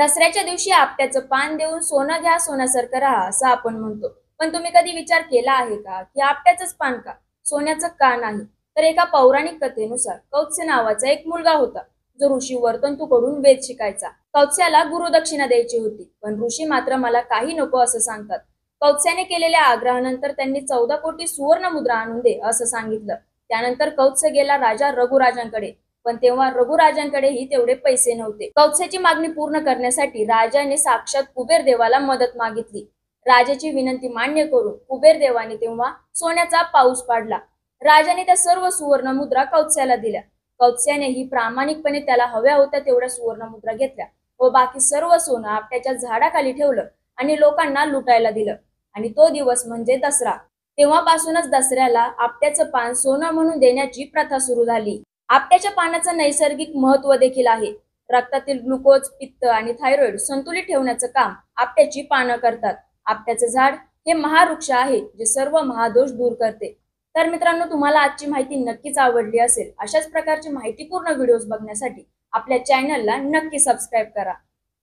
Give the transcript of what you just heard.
दसऱ्याच्या दिवशी आपट्याचं पान देऊन सोनं घ्या सोन्यासारखं राहा असं आपण म्हणतो. पण तुम्ही कधी विचार केला आहे का की आपट्याचंच पान का, सोन्याचं का नाही? तर एका पौराणिक कथेनुसार कौत्स्य नावाचा एक मुलगा होता जो ऋषी वर्तंतूकडून वेद शिकायचा. कौत्स्याला गुरुदक्षिणा द्यायची होती, पण ऋषी मात्र मला काही नको असं सांगतात. कौत्स्याने केलेल्या आग्रहानंतर त्यांनी 14 कोटी सुवर्ण मुद्रा आणून दे असं सांगितलं. त्यानंतर कौत्स्य गेला राजा रघुराजांकडे, पण तेव्हा रघुराजांकडेही तेवढे पैसे नव्हते. कौत्स्याची मागणी पूर्ण करण्यासाठी राजाने साक्षात कुबेर देवाला मदत मागितली. राजाची विनंती मान्य करून कुबेर देवाने तेव्हा सोन्याचा पाऊस पाडला. राजाने त्या सर्व सुवर्ण मुद्रा कौत्स्याला दिल्या. कौत्स्यानेही प्रामाणिकपणे त्याला हव्या होत्या तेवढ्या सुवर्ण मुद्रा घेतल्या व बाकी सर्व सोनं आपट्याच्या झाडाखाली ठेवलं आणि लोकांना लुटायला दिलं. आणि तो दिवस म्हणजे दसरा. तेव्हापासूनच दसऱ्याला आपट्याचं पान सोनं म्हणून देण्याची प्रथा सुरू झाली. आपट्याच्या पानाचं नैसर्गिक महत्व देखील आहे. रक्तातील ग्लुकोज, पित्त आणि थायरॉइड संतुलित ठेवण्याचं काम आपट्याची पानं करतात. आपट्याचं झाड हे महावृक्ष आहे जे सर्व महादोष दूर करते. तर मित्रांनो, तुम्हाला आजची माहिती नक्कीच आवडली असेल. अशाच प्रकारची माहितीपूर्ण व्हिडिओज बघण्यासाठी आपल्या चॅनलला नक्की सबस्क्राईब करा.